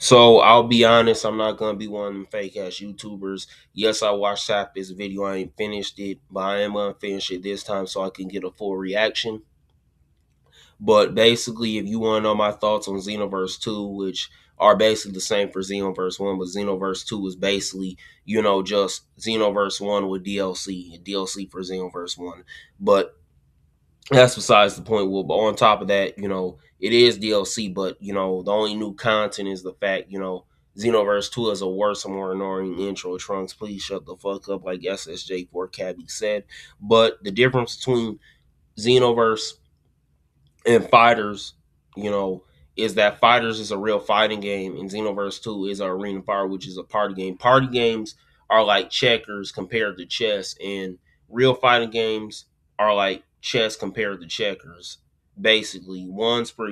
So I'll be honest, I'm not gonna be one of them fake ass YouTubers. Yes, I watched Sap's video. I ain't finished it, but I am gonna finish it this time so I can get a full reaction. But basically, if you want to know my thoughts on Xenoverse 2, which are basically the same for Xenoverse 1, but Xenoverse 2 is basically, just Xenoverse 1 with DLC, DLC for Xenoverse 1. But that's besides the point. Well, but on top of that, it is DLC, but the only new content is the fact, Xenoverse 2 is a worse and more annoying intro. Trunks, please shut the fuck up, like SSJ4 Cabby said. But the difference between Xenoverse and Fighters, you know, is that Fighters is a real fighting game, and Xenoverse 2 is a Arena Fire, which is a party game. Party games are like checkers compared to chess, and real fighting games are like chess compared to checkers. Basically, one's for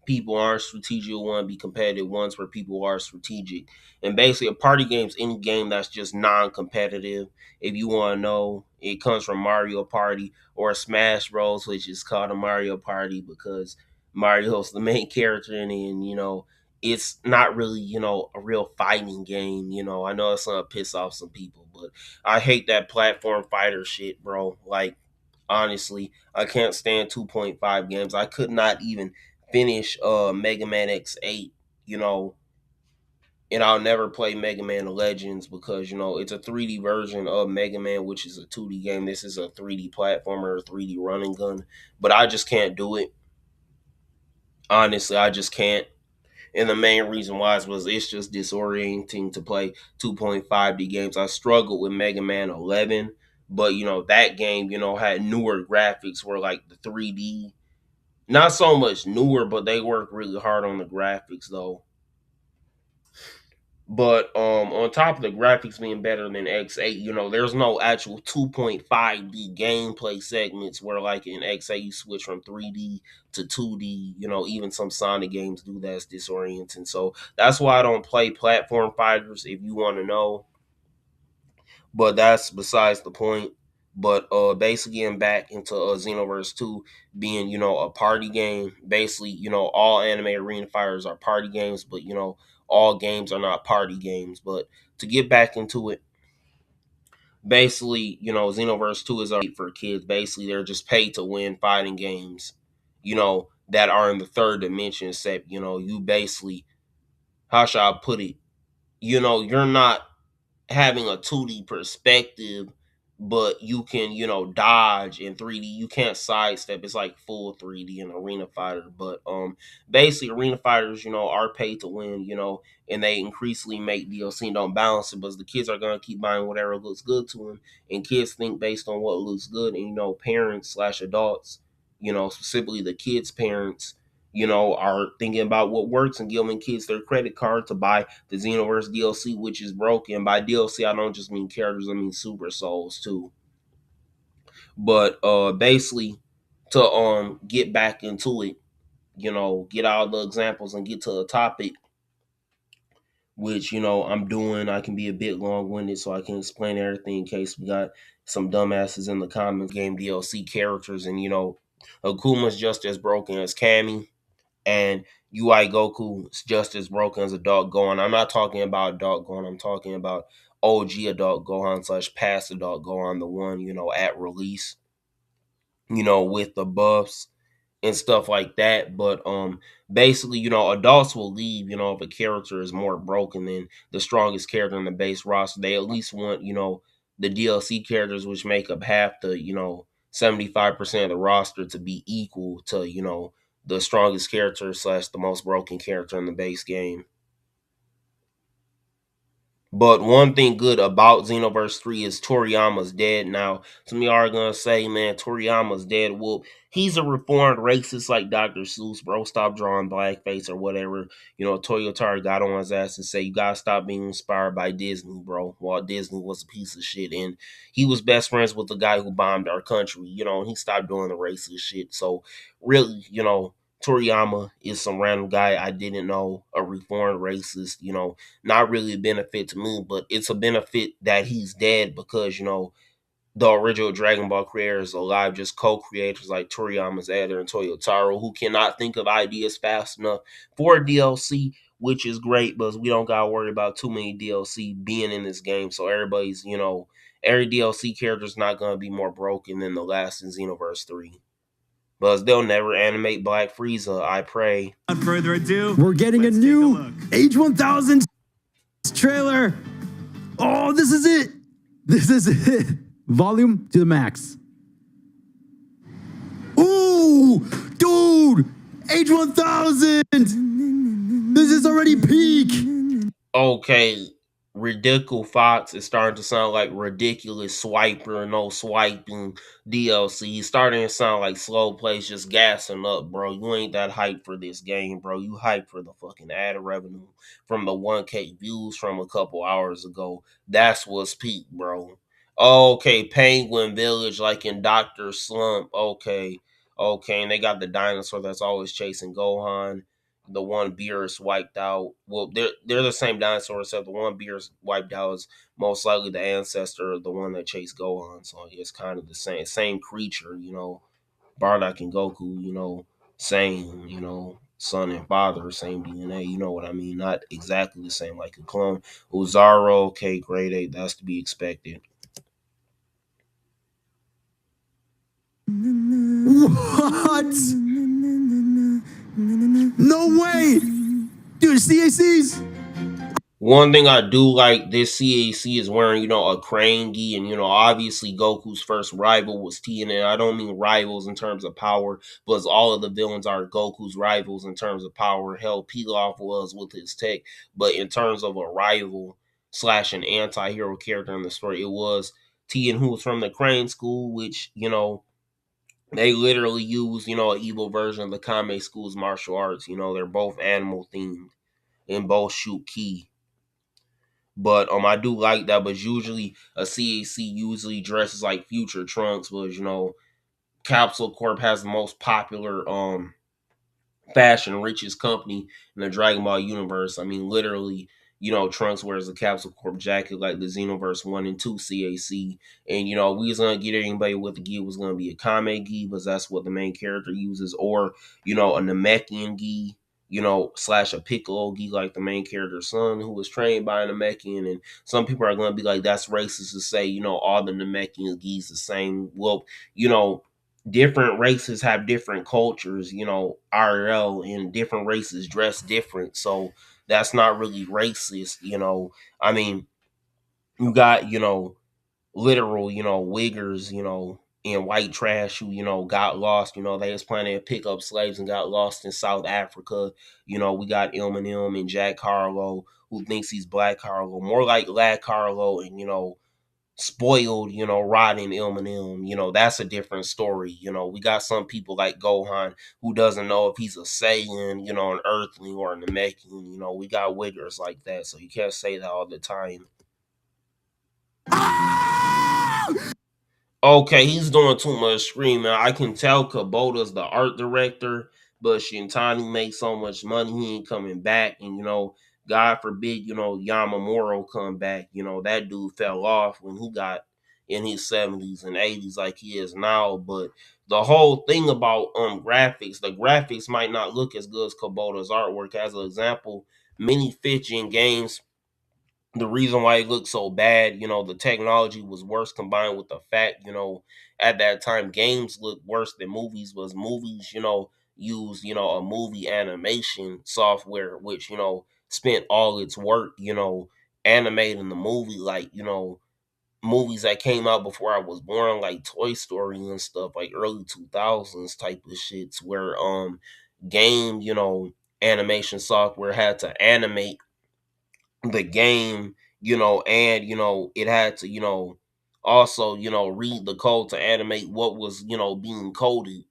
people aren't strategic, one be competitive, one's for people are strategic. And basically, a party game's any game that's just non-competitive. If you want to know, it comes from Mario Party or Smash Bros, which is called a Mario Party because Mario's the main character in it, and it's not really a real fighting game. I know it's gonna piss off some people, but I hate that platform fighter shit, bro. Like honestly, I can't stand 2.5 games. I could not even finish Mega Man X8, you know, and I'll never play Mega Man Legends because it's a 3D version of Mega Man, which is a 2D game. This is a 3D platformer, a 3D running gun, but I just can't do it. Honestly, I just can't. And the main reason why was it's just disorienting to play 2.5D games. I struggled with Mega Man 11, but that game had newer graphics where like the 3D, not so much newer, but they worked really hard on the graphics though. But on top of the graphics being better than X8, there's no actual 2.5D gameplay segments where like in X8 you switch from 3D to 2D. Even some Sonic games do that. It's disorienting. So that's why I don't play platform fighters if you want to know. But that's besides the point. But basically getting back into Xenoverse 2 being, a party game. Basically, all anime arena fighters are party games, but all games are not party games. But to get back into it, basically, Xenoverse 2 is for kids. Basically, they're just paid to win fighting games, that are in the third dimension, except, you basically, how should I put it? You're not having a 2D perspective, but you can, dodge in 3D. You can't sidestep. It's like full 3D in Arena Fighter. But basically Arena Fighters, are paid to win, and they increasingly make DLC and don't balance it, but the kids are gonna keep buying whatever looks good to them. And kids think based on what looks good, and parents slash adults, specifically the kids' parents, are thinking about what works and giving kids their credit card to buy the Xenoverse DLC, which is broken. By DLC, I don't just mean characters; I mean super souls too. But basically, to get back into it, get all the examples and get to the topic, which I'm doing. I can be a bit long winded, so I can explain everything in case we got some dumbasses in the comments. Game DLC characters, and Akuma's just as broken as Cammy, and UI Goku is just as broken as Adult Gohan. I'm not talking about Adult Gohan. I'm talking about OG Adult Gohan slash past Adult Gohan, the one at release, with the buffs and stuff like that. But basically, adults will leave, if a character is more broken than the strongest character in the base roster. They at least want, the DLC characters, which make up half the, 75% of the roster, to be equal to, the strongest character slash the most broken character in the base game. But one thing good about Xenoverse 3 is Toriyama's dead now. Some of y'all are gonna say, man, Toriyama's dead. Well, he's a reformed racist like Dr. Seuss, bro. Stop drawing blackface or whatever. Toyotaro got on his ass and say, you gotta stop being inspired by Disney, bro. Walt Disney was a piece of shit. And he was best friends with the guy who bombed our country, and he stopped doing the racist shit. So really, Toriyama is some random guy I didn't know, a reformed racist, not really a benefit to me, but it's a benefit that he's dead because, the original Dragon Ball creators alive, just co-creators like Toriyama's Eder and Toyotaro, who cannot think of ideas fast enough for DLC, which is great, but we don't gotta worry about too many DLC being in this game. So everybody's, every DLC character is not gonna be more broken than the last in Xenoverse 3. But they'll never animate Black Frieza, I pray. Without further ado, we're getting a new Age 1000 trailer. Oh, this is it. This is it. Volume to the max. Ooh, dude, Age 1000. This is already peak. Okay, Rediculis Fox is starting to sound like Ridiculous Swiper, no swiping DLC. It's starting to sound like slow plays just gassing up, bro. You ain't that hyped for this game, bro. You hyped for the fucking ad revenue from the 1K views from a couple hours ago. That's what's peak, bro. Okay, Penguin Village like in Doctor Slump. Okay. Okay, and they got the dinosaur that's always chasing Gohan. The one beer is wiped out. Well, they're the same dinosaur, except the one beer is wiped out is most likely the ancestor of the one that chased Gohan. So it's kind of the same creature, Bardock and Goku, same, son and father, same DNA. You know what I mean? Not exactly the same like a clone. Uzaro, okay, grade 8, that's to be expected. What? No way! Dude, CACs! One thing I do like this CAC is wearing, a crane gi, and obviously Goku's first rival was TNA. I don't mean rivals in terms of power, but all of the villains are Goku's rivals in terms of power. Hell, Pilaf was with his tech, but in terms of a rival slash an anti-hero character in the story, it was Tien, who was from the Crane School, which, they literally use, an evil version of the Kame School's martial arts. They're both animal themed and both shoot ki. But I do like that. But usually a CAC usually dresses like Future Trunks, but Capsule Corp has the most popular fashion richest company in the Dragon Ball universe. I mean, literally, Trunks wears a Capsule Corp jacket like the Xenoverse 1 and 2 CAC. And, we was going to get anybody with the gi was going to be a Kame gi, because that's what the main character uses, or, a Namekian gi, slash a Piccolo gi like the main character's son, who was trained by a Namekian. And some people are going to be like, that's racist to say, all the Namekian gis the same. Well, different races have different cultures, IRL, and different races dress different. So that's not really racist. I mean, you got, literal, wiggers, in white trash who, got lost. They was planning to pick up slaves and got lost in South Africa. We got Eminem and Jack Harlow, who thinks he's Black Harlow, more like Black Harlow, and, spoiled, rotten Eminem. That's a different story. We got some people like Gohan who doesn't know if he's a Saiyan, an Earthling or a Namekian. We got wiggers like that, so you can't say that all the time. Okay, he's doing too much screaming. I can tell Kubota's the art director, but Shintani makes so much money, he ain't coming back. And, God forbid, Yamamuro come back. That dude fell off when he got in his 70s and 80s like he is now. But the whole thing about graphics, the graphics might not look as good as Kubota's artwork. As an example, many Fitchin games, the reason why it looked so bad, the technology was worse, combined with the fact, at that time games looked worse than movies. Was movies, use, a movie animation software, which, spent all its work, animating the movie, like, movies that came out before I was born, like Toy Story and stuff, like early 2000s type of shits, where game, animation software had to animate the game, and it had to, also, read the code to animate what was, being coded,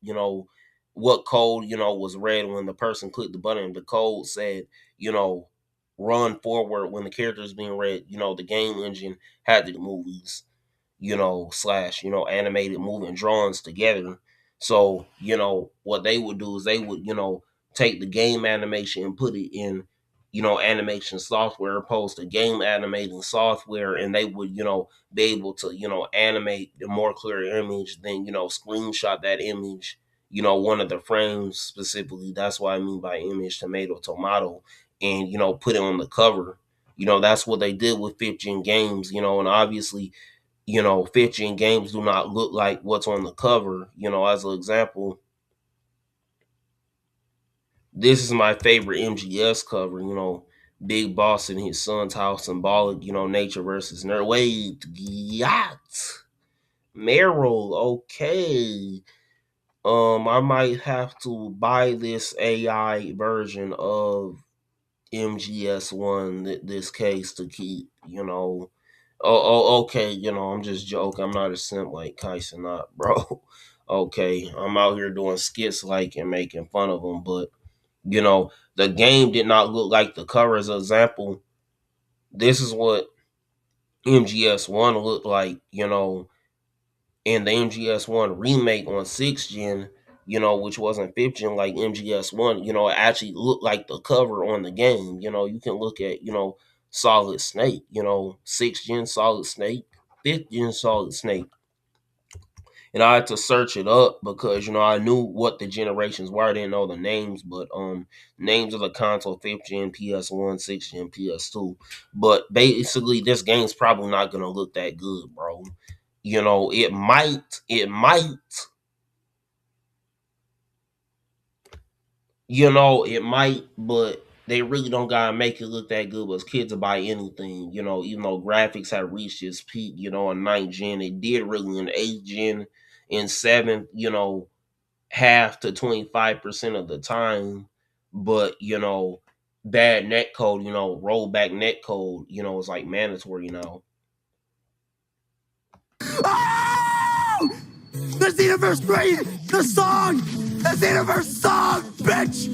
what code, was read when the person clicked the button. The code said, you know, run forward when the character is being read. The game engine had the movies, slash, animated moving drawings together. So, what they would do is they would, take the game animation and put it in, animation software opposed to game animating software, and they would, be able to, animate a more clear image than, screenshot that image, one of the frames specifically. That's what I mean by image tomato tomato. and put it on the cover. That's what they did with 15 games. And obviously, 15 games do not look like what's on the cover. As an example, this is my favorite MGS cover. Big Boss and his son's house, symbolic. Nature versus nerd. Wait, yacht, Meryl. Okay. I might have to buy this AI version of MGS1, this case, to keep. Okay. I'm just joking. I'm not a simp like Kyson, not, bro. Okay, I'm out here doing skits like and making fun of them, but the game did not look like the cover. As an example, this is what MGS1 looked like, and the MGS1 remake on 6th gen, which wasn't 5th gen like MGS1, it actually looked like the cover on the game. You can look at, Solid Snake, 6th gen Solid Snake, 5th gen Solid Snake. And I had to search it up because I knew what the generations were. I didn't know the names, but names of the console: 5th gen, PS1, 6th gen, PS2. But basically, this game's probably not gonna look that good, bro. It might, but they really don't gotta make it look that good. But kids will buy anything, even though graphics have reached its peak, in 9th gen. It did really in 8th gen, in 7th, half to 25% of the time. But bad net code, rollback net code, is like mandatory now. Oh! The Xenoverse 3! The song! The Xenoverse song, bitch!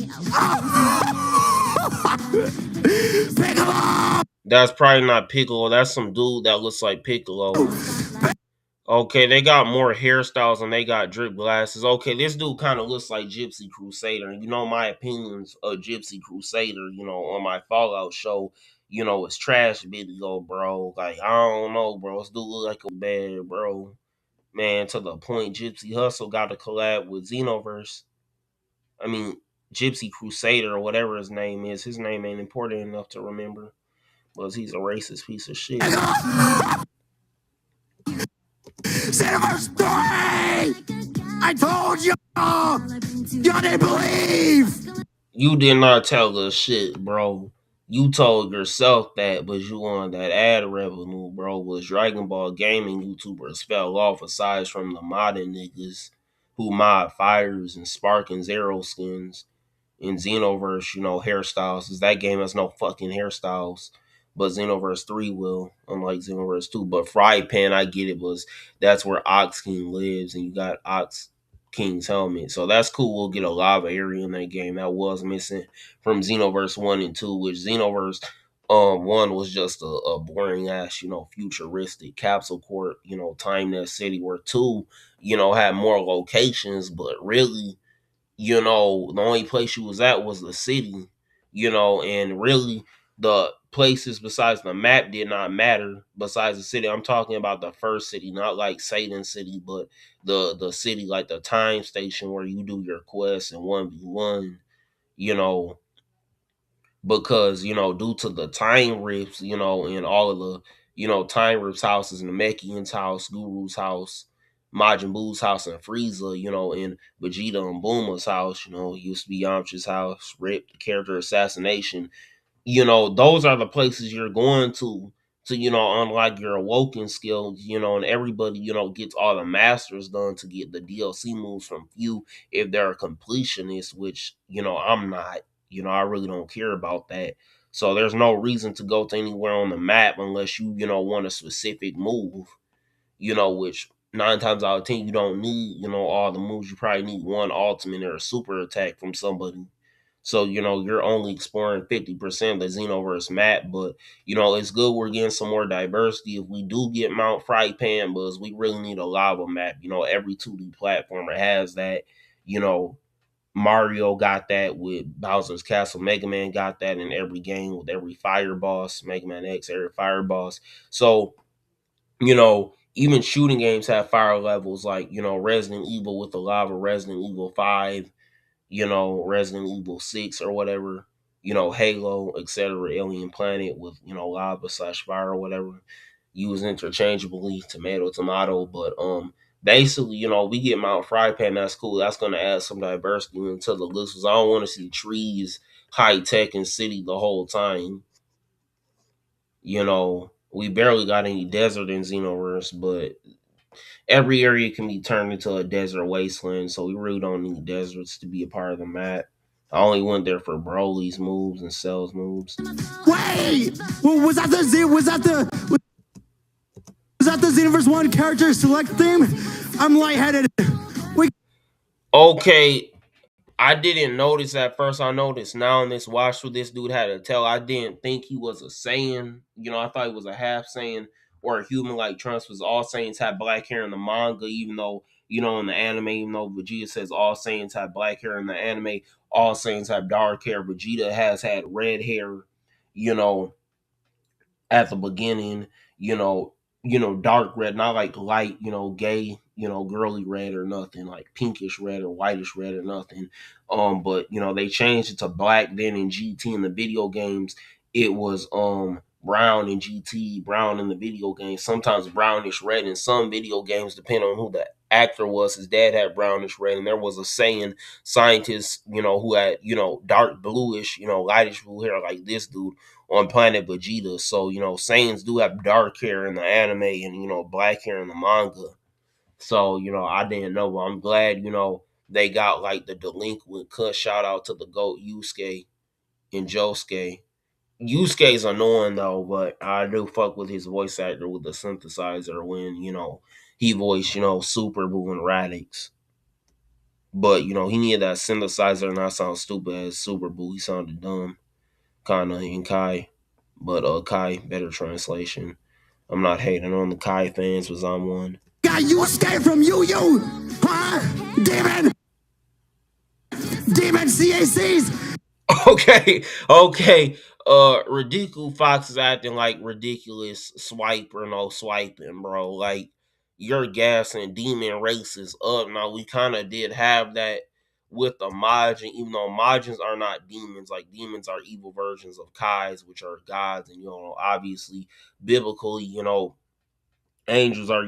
Pick him up! That's probably not Piccolo. That's some dude that looks like Piccolo. Okay, they got more hairstyles and they got drip glasses. Okay, this dude kind of looks like Gypsy Crusader. And my opinions of Gypsy Crusader, on my Fallout show, it's trash video, bro. Like, I don't know, bro. This dude look like a bad, bro. Man, to the point Gypsy Hustle got to collab with Xenoverse. I mean, Gypsy Crusader or whatever his name is. His name ain't important enough to remember. But he's a racist piece of shit. Xenoverse 3! I told you! You didn't believe! You did not tell us shit, bro. You told yourself that, but you on that ad revenue, bro. Was Dragon Ball gaming YouTubers fell off aside from the modding niggas who mod fires and spark and zero skins in Xenoverse, hairstyles. Cause that game has no fucking hairstyles. But Xenoverse 3 will, unlike Xenoverse 2. But Fry Pan, I get it, was that's where Ox King lives, and you got Ox King's helmet. So that's cool. We'll get a lava area in that game. That was missing from Xenoverse 1 and 2, which Xenoverse 1 was just a boring ass, futuristic capsule court, time that city, where 2, had more locations, but really the only place you was at was the city, and really the places besides the map did not matter besides the city. I'm talking about the first city, not like Satan City, but the city, like the time station where you do your quests and 1v1, you know, because due to the time rifts, and all of the time rifts houses, Namekian's house, Guru's house, Majin Buu's house, and Frieza, and Vegeta and Bulma's house, used to be Yamcha's house, Rip, the character assassination. Those are the places you're going to unlock your awoken skills, and everybody, gets all the masters done to get the DLC moves from few if they're a completionist, which, I'm not. I really don't care about that. So there's no reason to go to anywhere on the map unless you, want a specific move, which 9 times out of 10 you don't need, all the moves. You probably need one ultimate or a super attack from somebody. So, you're only exploring 50% of the Xenoverse map, but, it's good we're getting some more diversity. If we do get Mount Fry Pan Buzz, we really need a lava map. Every 2D platformer has that. You know, Mario got that with Bowser's Castle. Mega Man got that in every game with every fire boss. Mega Man X, every fire boss. So, even shooting games have fire levels like, Resident Evil with the lava, Resident Evil 5, Resident Evil 6 or whatever, Halo, etc. Alien planet with lava slash fire or whatever. Used interchangeably, tomato, tomato. But basically, we get Mount Fry Pan. That's cool. That's gonna add some diversity into the list. Cause I don't want to see trees, high tech, and city the whole time. We barely got any desert in Xenoverse, but every area can be turned into a desert wasteland, so we really don't need deserts to be a part of the map. I only went there for Broly's moves and Cell's moves. Wait, was that the Xenoverse One character select theme? I'm lightheaded. We Okay, I didn't notice at first. I noticed now in this watch through, this dude had a tail. I didn't think he was a Saiyan. I thought he was a half Saiyan or a human like Trunks. Was all Saiyans have black hair in the manga, even though in the anime, even though Vegeta says all Saiyans have black hair in the anime, all Saiyans have dark hair. Vegeta has had red hair, you know, at the beginning, dark red, not like light, gay, girly red or nothing, like pinkish red or whitish red or nothing. But they changed it to black then in GT in the video games. It was brown in GT, brown in the video games, sometimes brownish red in some video games, depending on who the actor was. His dad had brownish red, and there was a Saiyan scientist, who had, dark bluish, lightish blue hair like this dude on Planet Vegeta. So, Saiyans do have dark hair in the anime and, black hair in the manga. So, I didn't know, but I'm glad, they got like the delinquent cut. Shout out to the GOAT Yusuke and Josuke. Yusuke's annoying though, but I do fuck with his voice actor with the synthesizer when, he voiced, Super Boo and Radix. But, he needed that synthesizer and not sound stupid as Super Boo. He sounded dumb, kind of, in Kai. But Kai, better translation. I'm not hating on the Kai fans, because I'm one. got Yusuke from Yu, huh? Demon CACs. Okay. Rediculis Fox is acting like ridiculous swipe or no swiping, bro. Like, you're gassing demon races up. Now, we kind of did have that with the Majin, even though Majins are not demons. Like, demons are evil versions of Kais, which are gods. And, obviously, biblically, angels are,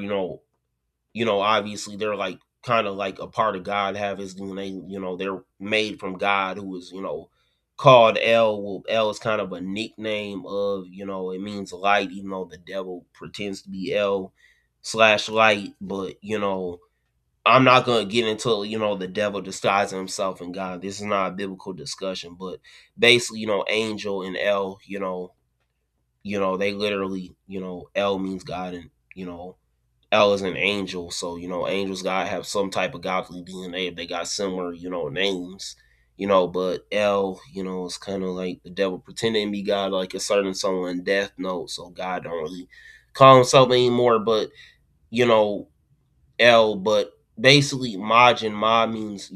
obviously they're like kind of like a part of God, have his DNA, they're made from God, who is, called El. Well, El is kind of a nickname of, it means light, even though the devil pretends to be El slash light. But, I'm not gonna get into, the devil disguising himself in God. This is not a biblical discussion, but basically, angel and El, they literally, El means God, and El is an angel, so angels gotta have some type of godly DNA if they got similar, names. But El, is kind of like the devil pretending to be God, like a certain someone Death Note, so God don't really call himself anymore. But you know, El, but basically Majin Ma means,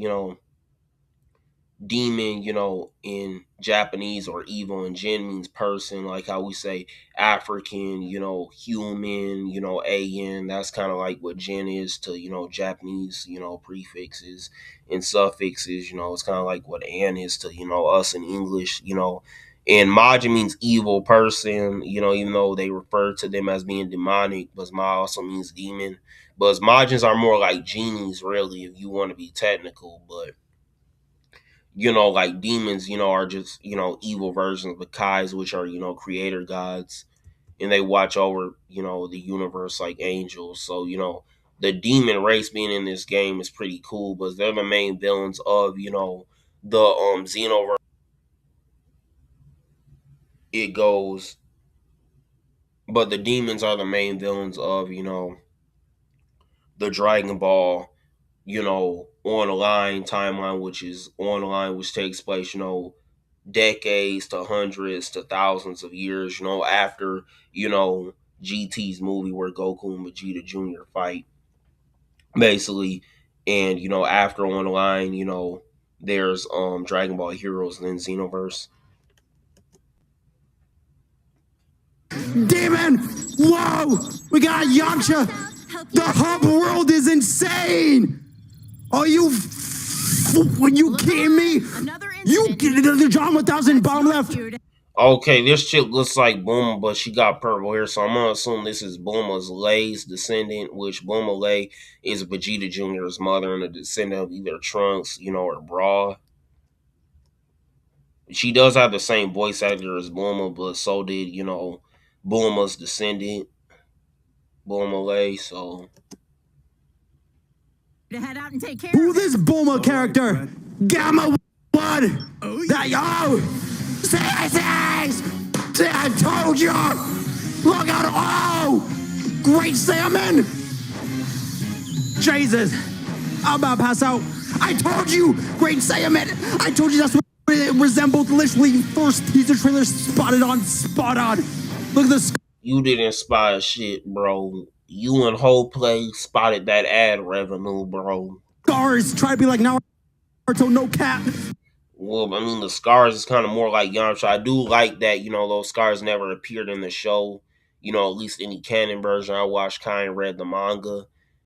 demon, in Japanese, or evil, and Jin means person, like how we say African, human, AN. That's kind of like what Jin is to, Japanese, prefixes and suffixes. It's kind of like what An is to, us in English, And Majin means evil person, even though they refer to them as being demonic, but Ma also means demon. But Majins are more like genies, really, if you want to be technical, but like demons, are just, evil versions of Kais, which are, creator gods, and they watch over, the universe like angels. So, the demon race being in this game is pretty cool, but they're the main villains of, the Xenoverse. It goes, but the demons are the main villains of, the Dragon Ball, on the line timeline, which is on the line, which takes place, decades to hundreds to thousands of years, after, GT's movie where Goku and Vegeta Jr. fight, basically. And, after on the line, there's Dragon Ball Heroes and then Xenoverse. Demon! Whoa! We got Yamcha! The hub world is insane! Are you kidding me? You get the John 1000 bottom left. Okay, this chick looks like Bulma, but she got purple hair, so I'm gonna assume this is Bulma's Lay's descendant, which Bulma Lay is Vegeta Jr.'s mother and a descendant of either Trunks, or Bra. She does have the same voice actor as Bulma, but so did, Bulma's descendant, Bulma Lay, so. To head out and take care Who this Bulma character? Right, Gamma 1! Oh, yeah. Yo! See, I told you! Look out! Oh! Great salmon! Jesus! I'm about to pass out. I told you! Great salmon! I told you that's what it resembled literally first teaser trailer spot on. Look at this. You didn't spot shit, bro. You and whole play spotted that ad revenue, bro. Scars try to be like Naruto, no cap. Well, I mean, the scars is kind of more like Yamcha. I do like that, those scars never appeared in the show. At least any canon version I watched, kind of read the manga.